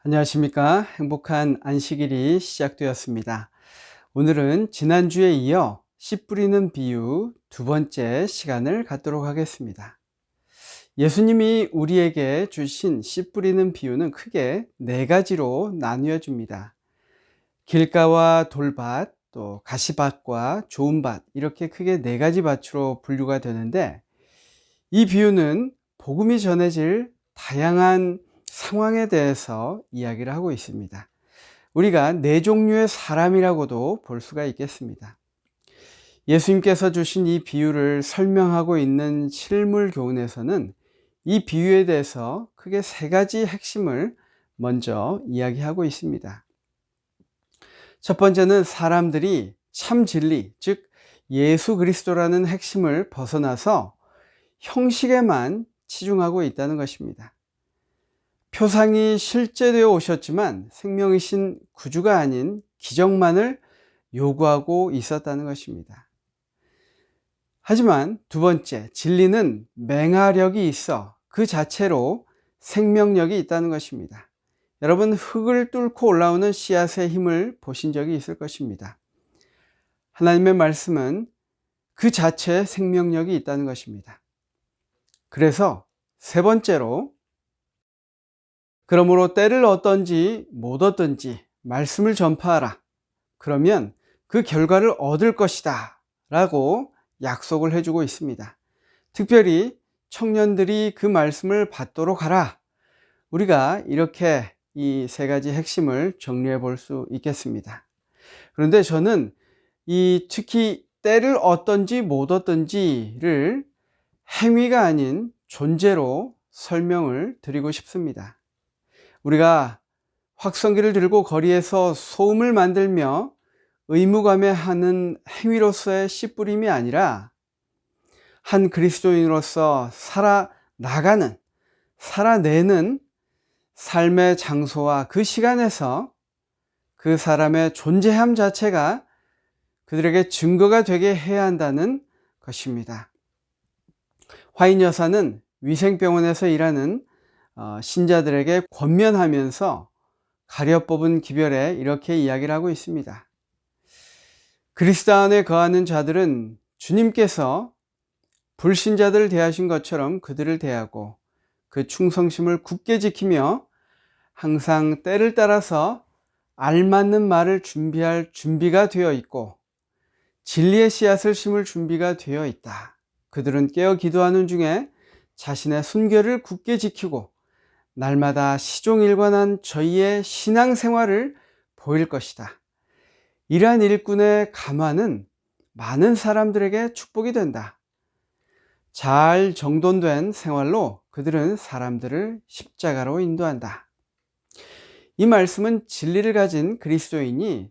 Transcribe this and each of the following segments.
안녕하십니까. 행복한 안식일이 시작되었습니다. 오늘은 지난주에 이어 씨 뿌리는 비유 두 번째 시간을 갖도록 하겠습니다. 예수님이 우리에게 주신 씨 뿌리는 비유는 크게 네 가지로 나뉘어집니다. 길가와 돌밭, 또 가시밭과 좋은 밭, 이렇게 크게 네 가지 밭으로 분류가 되는데, 이 비유는 복음이 전해질 다양한 상황에 대해서 이야기를 하고 있습니다. 우리가 네 종류의 사람이라고도 볼 수가 있겠습니다. 예수님께서 주신 이 비유를 설명하고 있는 실물 교훈에서는 이 비유에 대해서 크게 세 가지 핵심을 먼저 이야기하고 있습니다. 첫 번째는 사람들이 참 진리, 즉 예수 그리스도라는 핵심을 벗어나서 형식에만 치중하고 있다는 것입니다. 표상이 실제되어 오셨지만 생명이신 구주가 아닌 기적만을 요구하고 있었다는 것입니다. 하지만 두 번째, 진리는 맹활력이 있어 그 자체로 생명력이 있다는 것입니다. 여러분, 흙을 뚫고 올라오는 씨앗의 힘을 보신 적이 있을 것입니다. 하나님의 말씀은 그 자체에 생명력이 있다는 것입니다. 그래서 세 번째로, 그러므로 때를 얻든지 못 얻든지 말씀을 전파하라. 그러면 그 결과를 얻을 것이다 라고 약속을 해주고 있습니다. 특별히 청년들이 그 말씀을 받도록 하라. 우리가 이렇게 이 세 가지 핵심을 정리해 볼 수 있겠습니다. 그런데 저는 특히 때를 얻든지 못 얻든지를 행위가 아닌 존재로 설명을 드리고 싶습니다. 우리가 확성기를 들고 거리에서 소음을 만들며 의무감해하는 행위로서의 씨 뿌림이 아니라 한 그리스도인으로서 살아내는 삶의 장소와 그 시간에서 그 사람의 존재함 자체가 그들에게 증거가 되게 해야 한다는 것입니다. 화인 여사는 위생병원에서 일하는 신자들에게 권면하면서 가려 뽑은 기별에 이렇게 이야기를 하고 있습니다. 그리스도 안에 거하는 자들은 주님께서 불신자들을 대하신 것처럼 그들을 대하고 그 충성심을 굳게 지키며 항상 때를 따라서 알맞는 말을 준비할 준비가 되어 있고 진리의 씨앗을 심을 준비가 되어 있다. 그들은 깨어 기도하는 중에 자신의 순결을 굳게 지키고 날마다 시종일관한 저희의 신앙생활을 보일 것이다. 이러한 일꾼의 감화는 많은 사람들에게 축복이 된다. 잘 정돈된 생활로 그들은 사람들을 십자가로 인도한다. 이 말씀은 진리를 가진 그리스도인이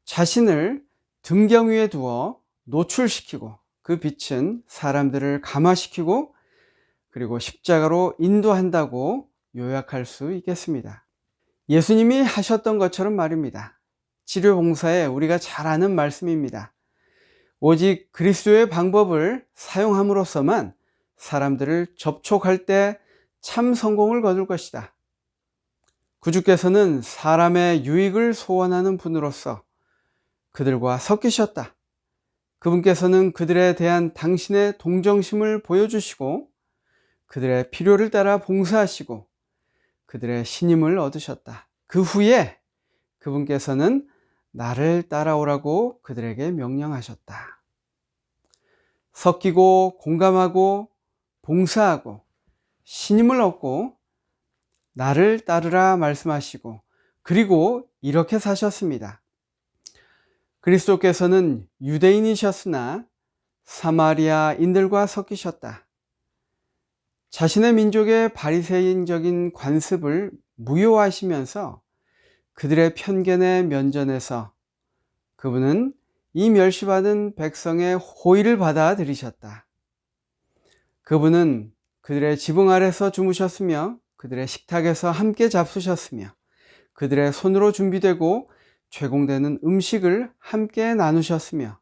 자신을 등경 위에 두어 노출시키고 그 빛은 사람들을 감화시키고 그리고 십자가로 인도한다고 요약할 수 있겠습니다. 예수님이 하셨던 것처럼 말입니다. 치료봉사에 우리가 잘 아는 말씀입니다. 오직 그리스도의 방법을 사용함으로써만 사람들을 접촉할 때 참 성공을 거둘 것이다. 구주께서는 사람의 유익을 소원하는 분으로서 그들과 섞이셨다. 그분께서는 그들에 대한 당신의 동정심을 보여주시고 그들의 필요를 따라 봉사하시고 그들의 신임을 얻으셨다. 그 후에 그분께서는 나를 따라오라고 그들에게 명령하셨다. 섞이고 공감하고 봉사하고 신임을 얻고 나를 따르라 말씀하시고 그리고 이렇게 사셨습니다. 그리스도께서는 유대인이셨으나 사마리아인들과 섞이셨다. 자신의 민족의 바리새인적인 관습을 무효화하시면서 그들의 편견에 면전해서 그분은 이 멸시받은 백성의 호의를 받아들이셨다. 그분은 그들의 지붕 아래서 주무셨으며 그들의 식탁에서 함께 잡수셨으며 그들의 손으로 준비되고 제공되는 음식을 함께 나누셨으며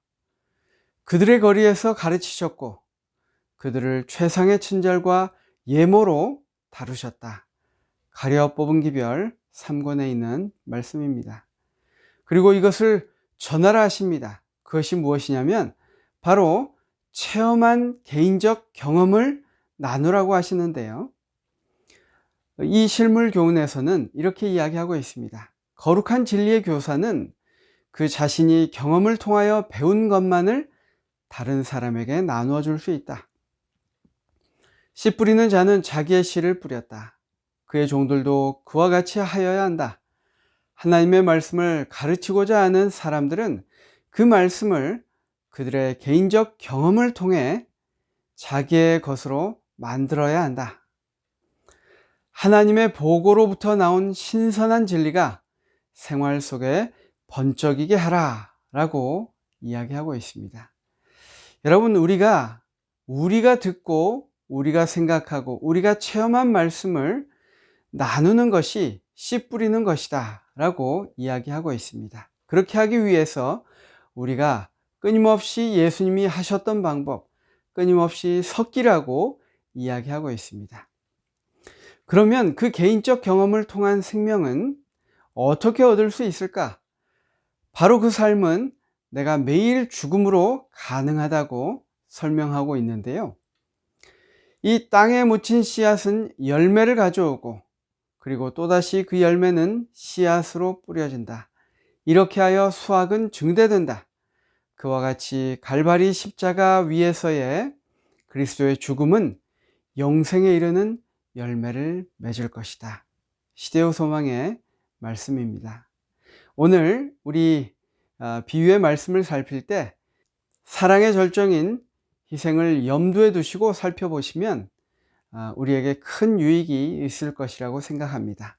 그들의 거리에서 가르치셨고 그들을 최상의 친절과 예모로 다루셨다. 가려 뽑은 기별 3권에 있는 말씀입니다. 그리고 이것을 전하라 하십니다. 그것이 무엇이냐면 바로 체험한 개인적 경험을 나누라고 하시는데요. 이 실물 교훈에서는 이렇게 이야기하고 있습니다. 거룩한 진리의 교사는 그 자신이 경험을 통하여 배운 것만을 다른 사람에게 나누어 줄 수 있다. 씨 뿌리는 자는 자기의 씨를 뿌렸다. 그의 종들도 그와 같이 하여야 한다. 하나님의 말씀을 가르치고자 하는 사람들은 그 말씀을 그들의 개인적 경험을 통해 자기의 것으로 만들어야 한다. 하나님의 보고로부터 나온 신선한 진리가 생활 속에 번쩍이게 하라 라고 이야기하고 있습니다. 여러분, 우리가 듣고 우리가 생각하고 우리가 체험한 말씀을 나누는 것이 씨 뿌리는 것이다 라고 이야기하고 있습니다. 그렇게 하기 위해서 우리가 끊임없이 예수님이 하셨던 방법, 끊임없이 섞이라고 이야기하고 있습니다. 그러면 그 개인적 경험을 통한 생명은 어떻게 얻을 수 있을까? 바로 그 삶은 내가 매일 죽음으로 가능하다고 설명하고 있는데요. 이 땅에 묻힌 씨앗은 열매를 가져오고 그리고 또다시 그 열매는 씨앗으로 뿌려진다. 이렇게 하여 수확은 증대된다. 그와 같이 갈바리 십자가 위에서의 그리스도의 죽음은 영생에 이르는 열매를 맺을 것이다. 시대의 소망의 말씀입니다. 오늘 우리 비유의 말씀을 살필 때 사랑의 절정인 희생을 염두에 두시고 살펴보시면 우리에게 큰 유익이 있을 것이라고 생각합니다.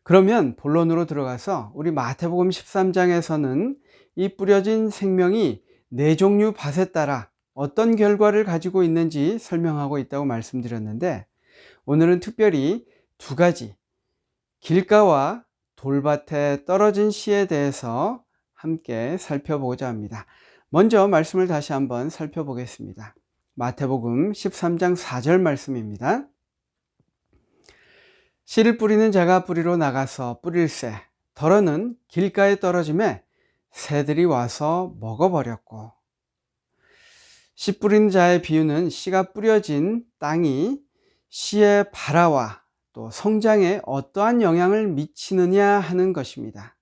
그러면 본론으로 들어가서 우리 마태복음 13장에서는 이 뿌려진 생명이 네 종류 밭에 따라 어떤 결과를 가지고 있는지 설명하고 있다고 말씀드렸는데, 오늘은 특별히 두 가지, 길가와 돌밭에 떨어진 씨에 대해서 함께 살펴보고자 합니다. 먼저 말씀을 다시 한번 살펴보겠습니다. 마태복음 13장 4절 말씀입니다. 씨를 뿌리는 자가 뿌리러 나가서 뿌릴새 덜어는 길가에 떨어짐에 새들이 와서 먹어버렸고. 씨 뿌리는 자의 비유는 씨가 뿌려진 땅이 씨의 발화와 또 성장에 어떠한 영향을 미치느냐 하는 것입니다.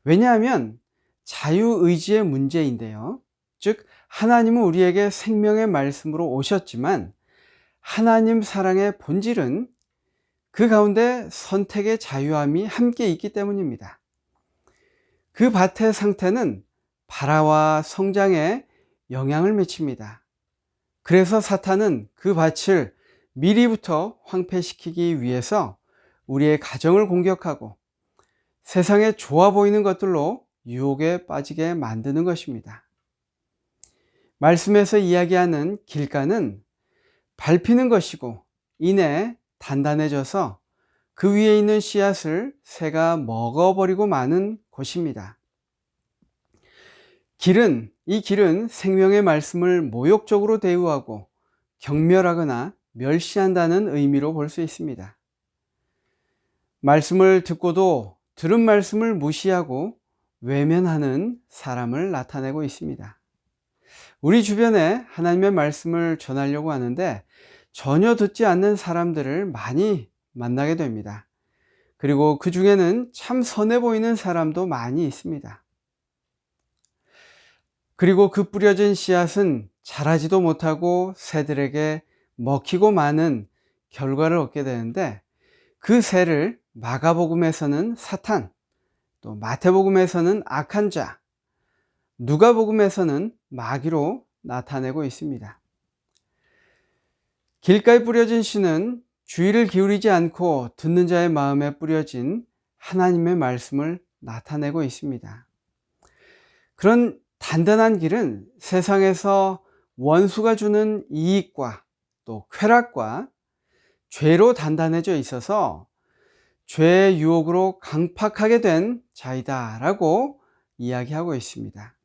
왜냐하면 자유의지의 문제인데요. 즉 하나님은 우리에게 생명의 말씀으로 오셨지만 하나님 사랑의 본질은 그 가운데 선택의 자유함이 함께 있기 때문입니다. 그 밭의 상태는 발화와 성장에 영향을 미칩니다. 그래서 사탄은 그 밭을 미리부터 황폐시키기 위해서 우리의 가정을 공격하고 세상에 좋아 보이는 것들로 유혹에 빠지게 만드는 것입니다. 말씀에서 이야기하는 길가는 밟히는 것이고 이내 단단해져서 그 위에 있는 씨앗을 새가 먹어버리고 마는 곳입니다. 이 길은 생명의 말씀을 모욕적으로 대우하고 경멸하거나 멸시한다는 의미로 볼 수 있습니다. 말씀을 듣고도 들은 말씀을 무시하고 외면하는 사람을 나타내고 있습니다. 우리 주변에 하나님의 말씀을 전하려고 하는데 전혀 듣지 않는 사람들을 많이 만나게 됩니다. 그리고 그 중에는 참 선해 보이는 사람도 많이 있습니다. 그리고 그 뿌려진 씨앗은 자라지도 못하고 새들에게 먹히고 마는 결과를 얻게 되는데, 그 새를 마가복음에서는 사탄, 또 마태복음에서는 악한 자, 누가복음에서는 마귀로 나타내고 있습니다. 길가에 뿌려진 씨는 주의를 기울이지 않고 듣는 자의 마음에 뿌려진 하나님의 말씀을 나타내고 있습니다. 그런 단단한 길은 세상에서 원수가 주는 이익과 또 쾌락과 죄로 단단해져 있어서 죄의 유혹으로 강팍하게 된 자이다 라고 이야기하고 있습니다.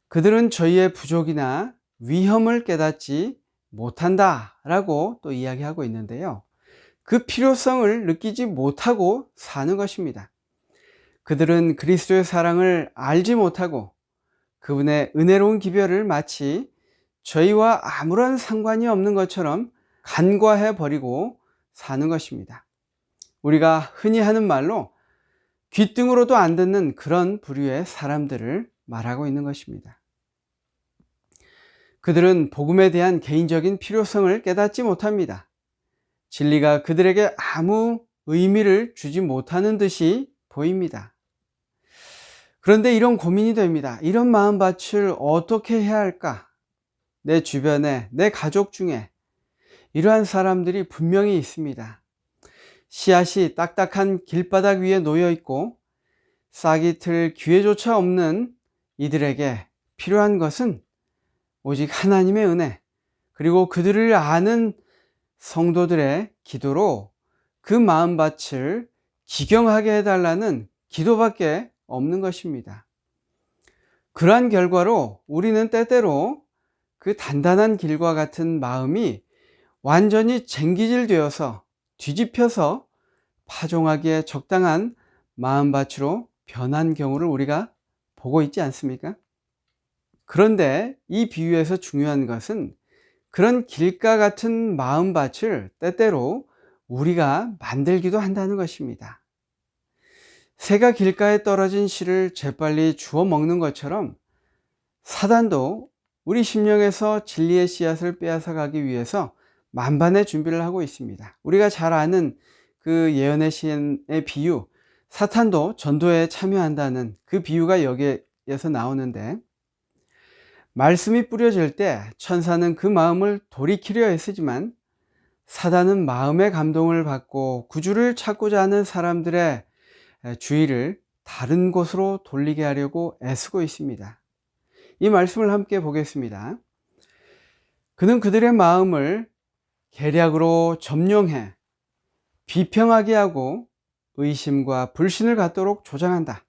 그들은 저희의 부족이나 위험을 깨닫지 못한다 라고 또 이야기하고 있는데요. 그 필요성을 느끼지 못하고 사는 것입니다. 그들은 그리스도의 사랑을 알지 못하고 그분의 은혜로운 기별을 마치 저희와 아무런 상관이 없는 것처럼 간과해 버리고 사는 것입니다. 우리가 흔히 하는 말로 귓등으로도 안 듣는 그런 부류의 사람들을 말하고 있는 것입니다. 그들은 복음에 대한 개인적인 필요성을 깨닫지 못합니다. 진리가 그들에게 아무 의미를 주지 못하는 듯이 보입니다. 그런데 이런 고민이 됩니다. 이런 마음밭을 어떻게 해야 할까? 내 주변에, 내 가족 중에 이러한 사람들이 분명히 있습니다. 씨앗이 딱딱한 길바닥 위에 놓여 있고 싹이 틀 기회조차 없는 이들에게 필요한 것은 오직 하나님의 은혜, 그리고 그들을 아는 성도들의 기도로 그 마음밭을 기경하게 해달라는 기도밖에 없는 것입니다. 그러한 결과로 우리는 때때로 그 단단한 길과 같은 마음이 완전히 쟁기질되어서 뒤집혀서 파종하기에 적당한 마음밭으로 변한 경우를 우리가 보고 있지 않습니까? 그런데 이 비유에서 중요한 것은 그런 길가 같은 마음밭을 때때로 우리가 만들기도 한다는 것입니다. 새가 길가에 떨어진 실을 재빨리 주워 먹는 것처럼 사단도 우리 심령에서 진리의 씨앗을 빼앗아 가기 위해서 만반의 준비를 하고 있습니다. 우리가 잘 아는 그 예언의 시인의 비유, 사탄도 전도에 참여한다는 그 비유가 여기에서 나오는데, 말씀이 뿌려질 때 천사는 그 마음을 돌이키려 애쓰지만 사단은 마음의 감동을 받고 구주를 찾고자 하는 사람들의 주의를 다른 곳으로 돌리게 하려고 애쓰고 있습니다. 이 말씀을 함께 보겠습니다. 그는 그들의 마음을 계략으로 점령해 비평하게 하고 의심과 불신을 갖도록 조장한다.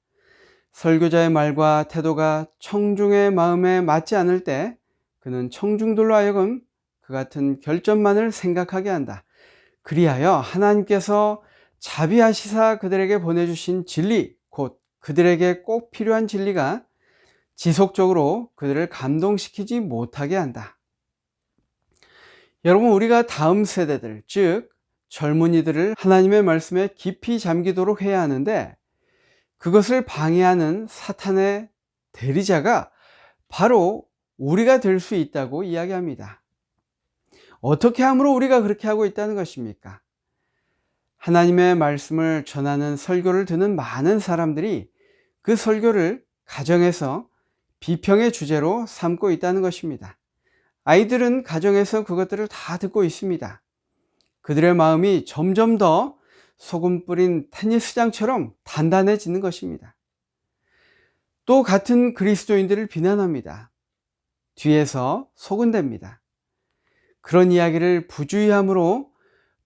설교자의 말과 태도가 청중의 마음에 맞지 않을 때 그는 청중들로 하여금 그 같은 결점만을 생각하게 한다. 그리하여 하나님께서 자비하시사 그들에게 보내주신 진리, 곧 그들에게 꼭 필요한 진리가 지속적으로 그들을 감동시키지 못하게 한다. 여러분, 우리가 다음 세대들, 즉 젊은이들을 하나님의 말씀에 깊이 잠기도록 해야 하는데, 그것을 방해하는 사탄의 대리자가 바로 우리가 될 수 있다고 이야기합니다. 어떻게 함으로 우리가 그렇게 하고 있다는 것입니까? 하나님의 말씀을 전하는 설교를 듣는 많은 사람들이 그 설교를 가정에서 비평의 주제로 삼고 있다는 것입니다. 아이들은 가정에서 그것들을 다 듣고 있습니다. 그들의 마음이 점점 더 소금 뿌린 테니스장처럼 단단해지는 것입니다. 또 같은 그리스도인들을 비난합니다. 뒤에서 속은댑니다. 그런 이야기를 부주의함으로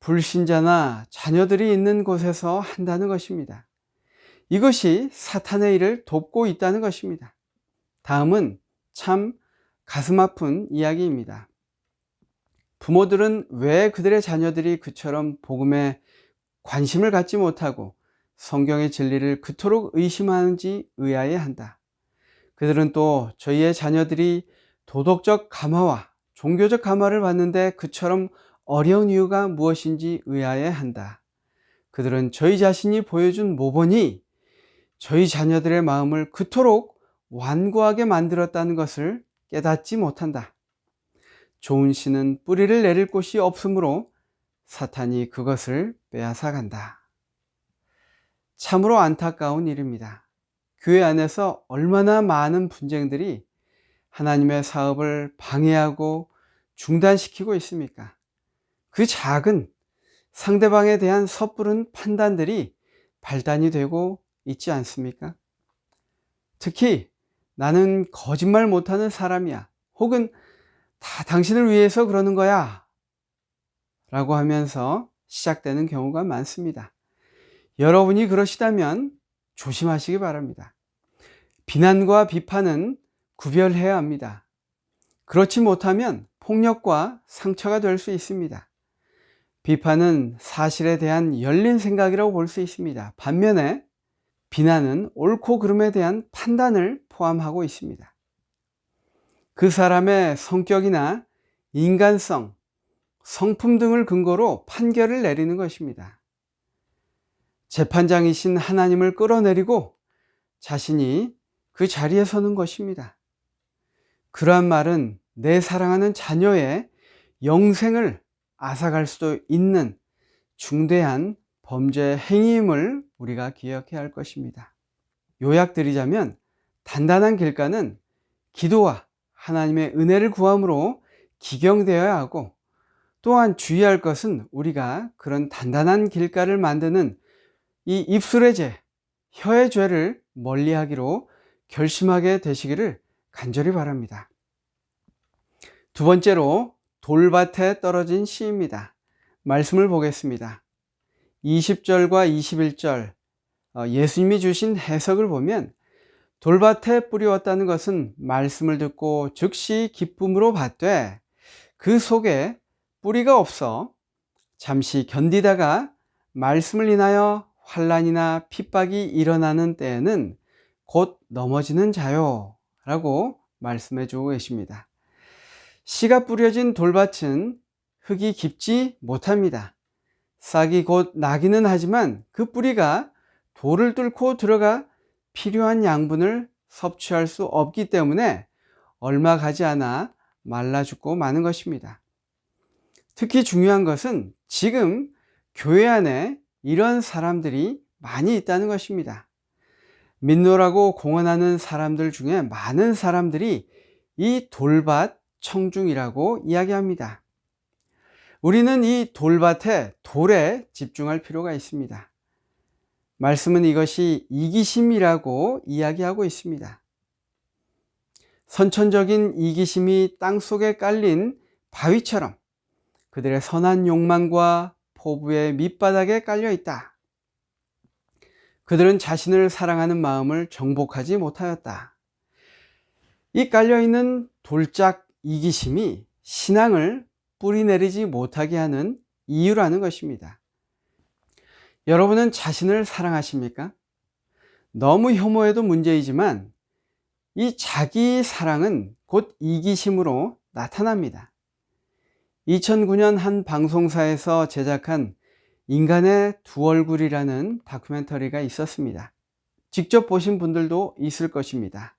불신자나 자녀들이 있는 곳에서 한다는 것입니다. 이것이 사탄의 일을 돕고 있다는 것입니다. 다음은 참 가슴 아픈 이야기입니다. 부모들은 왜 그들의 자녀들이 그처럼 복음에 관심을 갖지 못하고 성경의 진리를 그토록 의심하는지 의아해한다. 그들은 또 저희의 자녀들이 도덕적 감화와 종교적 감화를 받는데 그처럼 어려운 이유가 무엇인지 의아해한다. 그들은 저희 자신이 보여준 모본이 저희 자녀들의 마음을 그토록 완고하게 만들었다는 것을 깨닫지 못한다. 좋은 씨는 뿌리를 내릴 곳이 없으므로 사탄이 그것을 빼앗아 간다. 참으로 안타까운 일입니다. 교회 안에서 얼마나 많은 분쟁들이 하나님의 사업을 방해하고 중단시키고 있습니까? 그 작은 상대방에 대한 섣부른 판단들이 발단이 되고 있지 않습니까? 특히 나는 거짓말 못하는 사람이야, 혹은 다 당신을 위해서 그러는 거야 라고 하면서 시작되는 경우가 많습니다. 여러분이 그러시다면 조심하시기 바랍니다. 비난과 비판은 구별해야 합니다. 그렇지 못하면 폭력과 상처가 될 수 있습니다. 비판은 사실에 대한 열린 생각이라고 볼 수 있습니다. 반면에 비난은 옳고 그름에 대한 판단을 포함하고 있습니다. 그 사람의 성격이나 인간성, 성품 등을 근거로 판결을 내리는 것입니다. 재판장이신 하나님을 끌어내리고 자신이 그 자리에 서는 것입니다. 그러한 말은 내 사랑하는 자녀의 영생을 앗아갈 수도 있는 중대한 범죄 행위임을 우리가 기억해야 할 것입니다. 요약드리자면 단단한 길가는 기도와 하나님의 은혜를 구함으로 기경되어야 하고, 또한 주의할 것은 우리가 그런 단단한 길가를 만드는 이 입술의 죄, 혀의 죄를 멀리하기로 결심하게 되시기를 간절히 바랍니다. 두 번째로 돌밭에 떨어진 씨입니다. 말씀을 보겠습니다. 20절과 21절 예수님이 주신 해석을 보면 돌밭에 뿌리웠다는 것은 말씀을 듣고 즉시 기쁨으로 받되 그 속에 뿌리가 없어 잠시 견디다가 말씀을 인하여 환난이나 핍박이 일어나는 때에는 곧 넘어지는 자요 라고 말씀해 주고 계십니다. 씨가 뿌려진 돌밭은 흙이 깊지 못합니다. 싹이 곧 나기는 하지만 그 뿌리가 돌을 뚫고 들어가 필요한 양분을 섭취할 수 없기 때문에 얼마 가지 않아 말라 죽고 마는 것입니다. 특히 중요한 것은 지금 교회 안에 이런 사람들이 많이 있다는 것입니다. 믿노라고 공언하는 사람들 중에 많은 사람들이 이 돌밭 청중이라고 이야기합니다. 우리는 이 돌밭에 돌에 집중할 필요가 있습니다. 말씀은 이것이 이기심이라고 이야기하고 있습니다. 선천적인 이기심이 땅속에 깔린 바위처럼 그들의 선한 욕망과 포부의 밑바닥에 깔려 있다. 그들은 자신을 사랑하는 마음을 정복하지 못하였다. 이 깔려있는 돌짝 이기심이 신앙을 뿌리내리지 못하게 하는 이유라는 것입니다. 여러분은 자신을 사랑하십니까? 너무 혐오해도 문제이지만 이 자기 사랑은 곧 이기심으로 나타납니다. 2009년 한 방송사에서 제작한 인간의 두 얼굴이라는 다큐멘터리가 있었습니다. 직접 보신 분들도 있을 것입니다.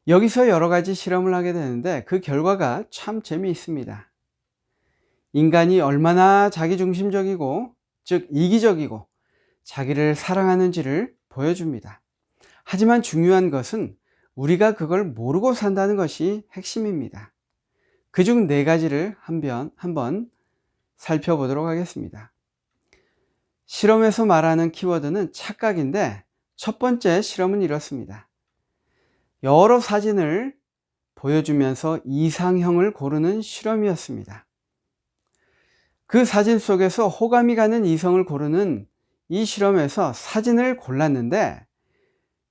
여기서 여러 가지 실험을 하게 되는데 그 결과가 참 재미있습니다. 인간이 얼마나 자기중심적이고 즉 이기적이고 자기를 사랑하는지를 보여줍니다. 하지만 중요한 것은 우리가 그걸 모르고 산다는 것이 핵심입니다. 그중 네 가지를 한번 살펴보도록 하겠습니다. 실험에서 말하는 키워드는 착각인데 첫 번째 실험은 이렇습니다. 여러 사진을 보여주면서 이상형을 고르는 실험이었습니다. 그 사진 속에서 호감이 가는 이성을 고르는 이 실험에서 사진을 골랐는데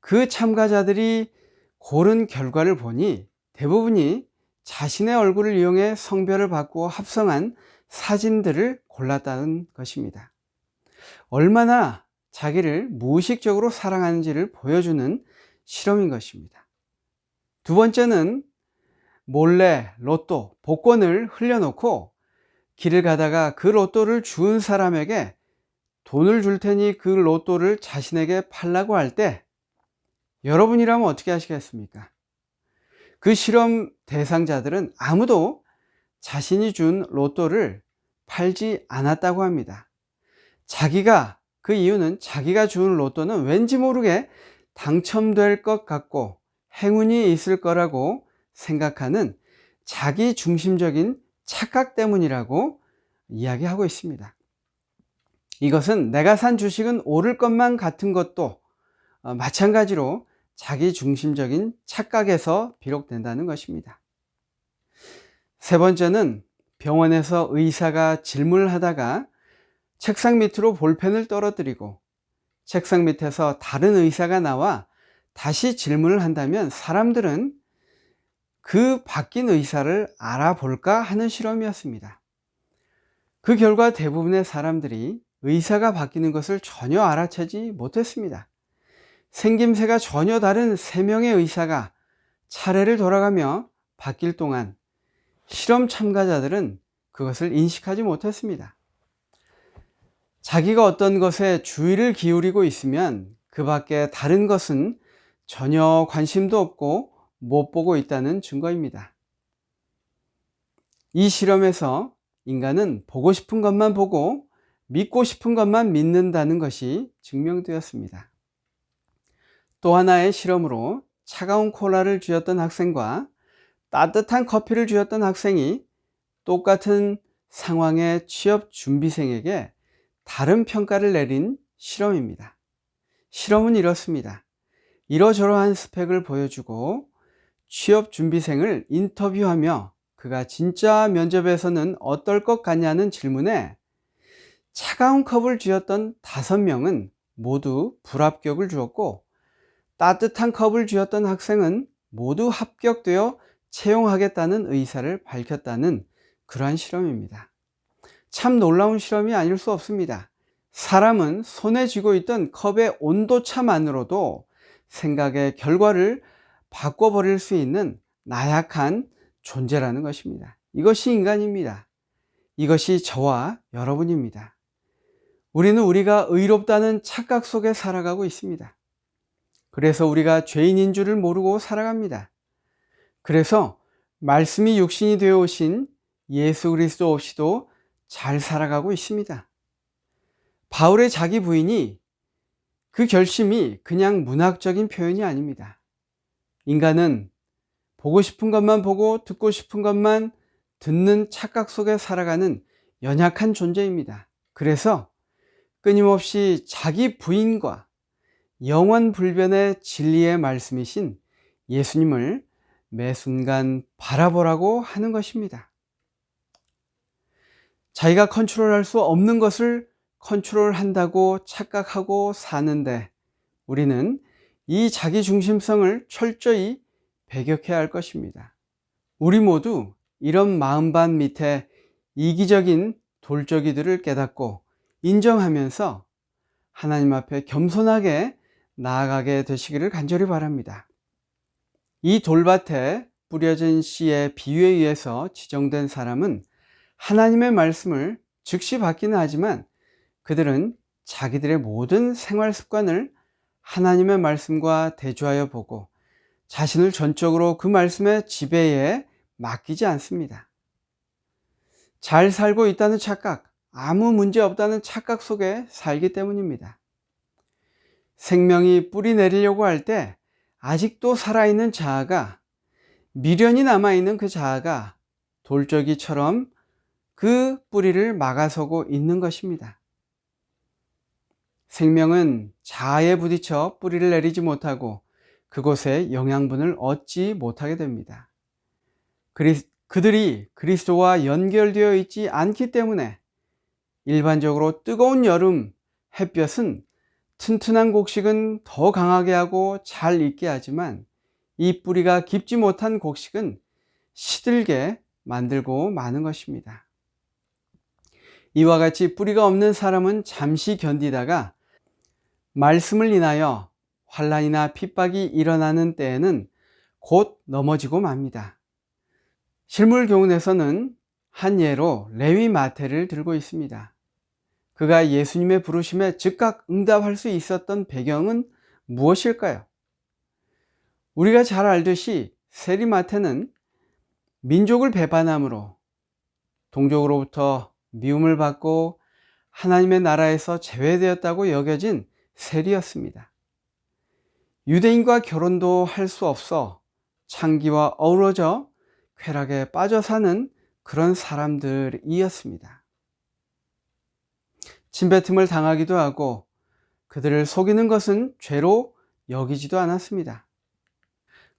그 참가자들이 고른 결과를 보니 대부분이 자신의 얼굴을 이용해 성별을 바꾸어 합성한 사진들을 골랐다는 것입니다. 얼마나 자기를 무의식적으로 사랑하는지를 보여주는 실험인 것입니다. 두 번째는 몰래 로또, 복권을 흘려놓고 길을 가다가 그 로또를 주운 사람에게 돈을 줄 테니 그 로또를 자신에게 팔라고 할 때 여러분이라면 어떻게 하시겠습니까? 그 실험 대상자들은 아무도 자신이 준 로또를 팔지 않았다고 합니다. 그 이유는 자기가 준 로또는 왠지 모르게 당첨될 것 같고 행운이 있을 거라고 생각하는 자기 중심적인 착각 때문이라고 이야기하고 있습니다. 이것은 내가 산 주식은 오를 것만 같은 것도 마찬가지로 자기 중심적인 착각에서 비롯된다는 것입니다. 세 번째는 병원에서 의사가 질문을 하다가 책상 밑으로 볼펜을 떨어뜨리고 책상 밑에서 다른 의사가 나와 다시 질문을 한다면 사람들은 그 바뀐 의사를 알아볼까 하는 실험이었습니다. 그 결과 대부분의 사람들이 의사가 바뀌는 것을 전혀 알아채지 못했습니다. 생김새가 전혀 다른 3명의 의사가 차례를 돌아가며 바뀔 동안 실험 참가자들은 그것을 인식하지 못했습니다. 자기가 어떤 것에 주의를 기울이고 있으면 그 밖에 다른 것은 전혀 관심도 없고 못 보고 있다는 증거입니다. 이 실험에서 인간은 보고 싶은 것만 보고 믿고 싶은 것만 믿는다는 것이 증명되었습니다. 또 하나의 실험으로 차가운 콜라를 쥐었던 학생과 따뜻한 커피를 쥐었던 학생이 똑같은 상황의 취업 준비생에게 다른 평가를 내린 실험입니다. 실험은 이렇습니다. 이러저러한 스펙을 보여주고 취업 준비생을 인터뷰하며 그가 진짜 면접에서는 어떨 것 같냐는 질문에 차가운 컵을 쥐었던 5명은 모두 불합격을 주었고 따뜻한 컵을 쥐었던 학생은 모두 합격되어 채용하겠다는 의사를 밝혔다는 그러한 실험입니다. 참 놀라운 실험이 아닐 수 없습니다. 사람은 손에 쥐고 있던 컵의 온도차만으로도 생각의 결과를 바꿔버릴 수 있는 나약한 존재라는 것입니다. 이것이 인간입니다. 이것이 저와 여러분입니다. 우리는 우리가 의롭다는 착각 속에 살아가고 있습니다. 그래서 우리가 죄인인 줄을 모르고 살아갑니다. 그래서 말씀이 육신이 되어 오신 예수 그리스도 없이도 잘 살아가고 있습니다. 바울의 자기 부인이 그 결심이 그냥 문학적인 표현이 아닙니다. 인간은 보고 싶은 것만 보고 듣고 싶은 것만 듣는 착각 속에 살아가는 연약한 존재입니다. 그래서 끊임없이 자기 부인과 영원불변의 진리의 말씀이신 예수님을 매 순간 바라보라고 하는 것입니다. 자기가 컨트롤할 수 없는 것을 컨트롤한다고 착각하고 사는데 우리는 이 자기중심성을 철저히 배격해야 할 것입니다. 우리 모두 이런 마음반 밑에 이기적인 돌적이들을 깨닫고 인정하면서 하나님 앞에 겸손하게 나아가게 되시기를 간절히 바랍니다. 이 돌밭에 뿌려진 씨의 비유에 의해서 지정된 사람은 하나님의 말씀을 즉시 받기는 하지만 그들은 자기들의 모든 생활 습관을 하나님의 말씀과 대조하여 보고 자신을 전적으로 그 말씀의 지배에 맡기지 않습니다. 잘 살고 있다는 착각, 아무 문제 없다는 착각 속에 살기 때문입니다. 생명이 뿌리 내리려고 할 때 아직도 살아있는 자아가, 미련이 남아있는 그 자아가 돌적이처럼 그 뿌리를 막아서고 있는 것입니다. 생명은 자아에 부딪혀 뿌리를 내리지 못하고 그곳에 영양분을 얻지 못하게 됩니다. 그들이 그리스도와 연결되어 있지 않기 때문에 일반적으로 뜨거운 여름 햇볕은 튼튼한 곡식은 더 강하게 하고 잘 익게 하지만 이 뿌리가 깊지 못한 곡식은 시들게 만들고 마는 것입니다. 이와 같이 뿌리가 없는 사람은 잠시 견디다가 말씀을 인하여 환난이나 핍박이 일어나는 때에는 곧 넘어지고 맙니다. 실물교훈에서는 한 예로 레위 마태를 들고 있습니다. 그가 예수님의 부르심에 즉각 응답할 수 있었던 배경은 무엇일까요? 우리가 잘 알듯이 세리 마태는 민족을 배반함으로 동족으로부터 미움을 받고 하나님의 나라에서 제외되었다고 여겨진 세리였습니다. 유대인과 결혼도 할 수 없어 창기와 어우러져 쾌락에 빠져 사는 그런 사람들이었습니다. 침뱉음을 당하기도 하고 그들을 속이는 것은 죄로 여기지도 않았습니다.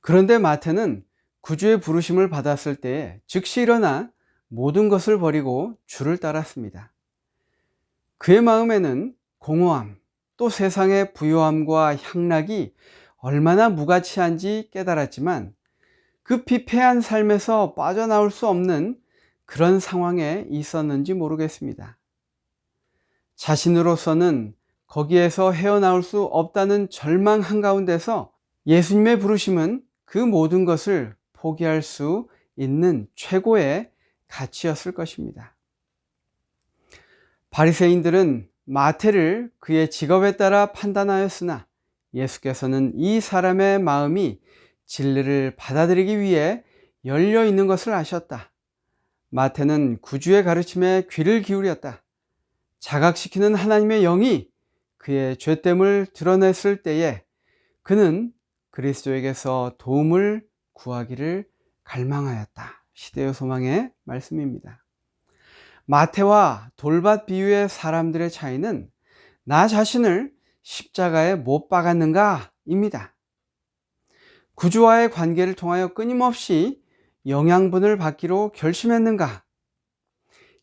그런데 마태는 구주의 부르심을 받았을 때에 즉시 일어나 모든 것을 버리고 주를 따랐습니다. 그의 마음에는 공허함, 또 세상의 부요함과 향락이 얼마나 무가치한지 깨달았지만 그 피폐한 삶에서 빠져나올 수 없는 그런 상황에 있었는지 모르겠습니다. 자신으로서는 거기에서 헤어나올 수 없다는 절망 한가운데서 예수님의 부르심은 그 모든 것을 포기할 수 있는 최고의 가치였을 것입니다. 바리새인들은 마태를 그의 직업에 따라 판단하였으나 예수께서는 이 사람의 마음이 진리를 받아들이기 위해 열려 있는 것을 아셨다. 마태는 구주의 가르침에 귀를 기울였다. 자각시키는 하나님의 영이 그의 죄됨을 드러냈을 때에 그는 그리스도에게서 도움을 구하기를 갈망하였다. 시대의 소망의 말씀입니다. 마태와 돌밭 비유의 사람들의 차이는 나 자신을 십자가에 못 박았는가 입니다. 구주와의 관계를 통하여 끊임없이 영양분을 받기로 결심했는가?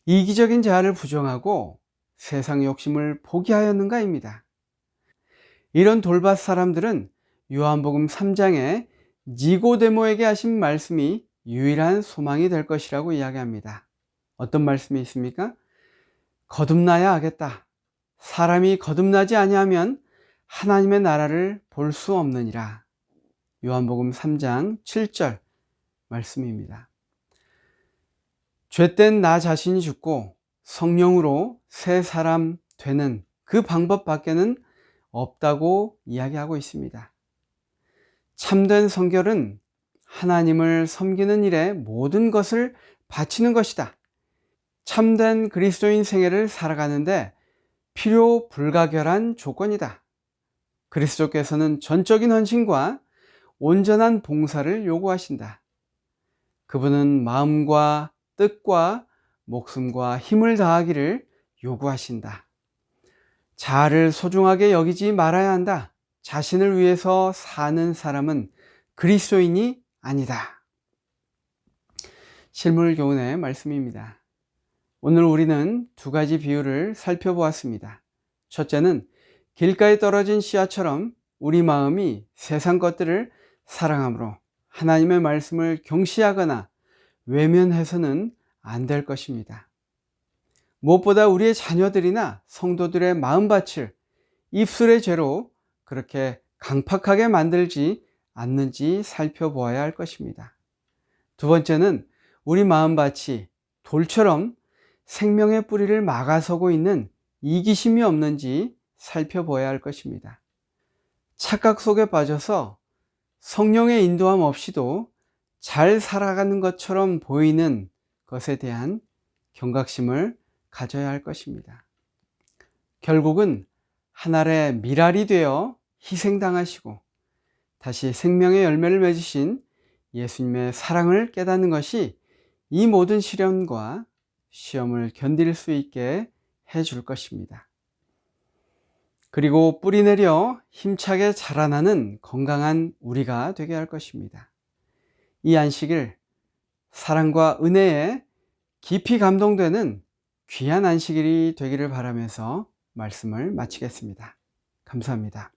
이기적인 자아를 부정하고 세상 욕심을 포기하였는가입니다. 이런 돌밭 사람들은 요한복음 3장에 니고데모에게 하신 말씀이 유일한 소망이 될 것이라고 이야기합니다. 어떤 말씀이 있습니까? 거듭나야 하겠다. 사람이 거듭나지 아니하면 하나님의 나라를 볼 수 없느니라. 요한복음 3장 7절 말씀입니다. 죄된 나 자신이 죽고 성령으로 새 사람 되는 그 방법 밖에는 없다고 이야기하고 있습니다. 참된 성결은 하나님을 섬기는 일에 모든 것을 바치는 것이다. 참된 그리스도인 생애를 살아가는데 필요 불가결한 조건이다. 그리스도께서는 전적인 헌신과 온전한 봉사를 요구하신다. 그분은 마음과 뜻과 목숨과 힘을 다하기를 요구하신다. 자아를 소중하게 여기지 말아야 한다. 자신을 위해서 사는 사람은 그리스도인이 아니다. 실물교훈의 말씀입니다. 오늘 우리는 두 가지 비유를 살펴보았습니다. 첫째는 길가에 떨어진 씨앗처럼 우리 마음이 세상 것들을 사랑함으로 하나님의 말씀을 경시하거나 외면해서는 안 될 것입니다. 무엇보다 우리의 자녀들이나 성도들의 마음밭을 입술의 죄로 그렇게 강팍하게 만들지 않는지 살펴보아야 할 것입니다. 두 번째는 우리 마음밭이 돌처럼 생명의 뿌리를 막아서고 있는 이기심이 없는지 살펴보아야 할 것입니다. 착각 속에 빠져서 성령의 인도함 없이도 잘 살아가는 것처럼 보이는 것에 대한 경각심을 가져야 할 것입니다. 결국은 한 알의 밀알이 되어 희생당하시고 다시 생명의 열매를 맺으신 예수님의 사랑을 깨닫는 것이 이 모든 시련과 시험을 견딜 수 있게 해줄 것입니다. 그리고 뿌리 내려 힘차게 자라나는 건강한 우리가 되게 할 것입니다. 이 안식일 사랑과 은혜에 깊이 감동되는 귀한 안식일이 되기를 바라면서 말씀을 마치겠습니다. 감사합니다.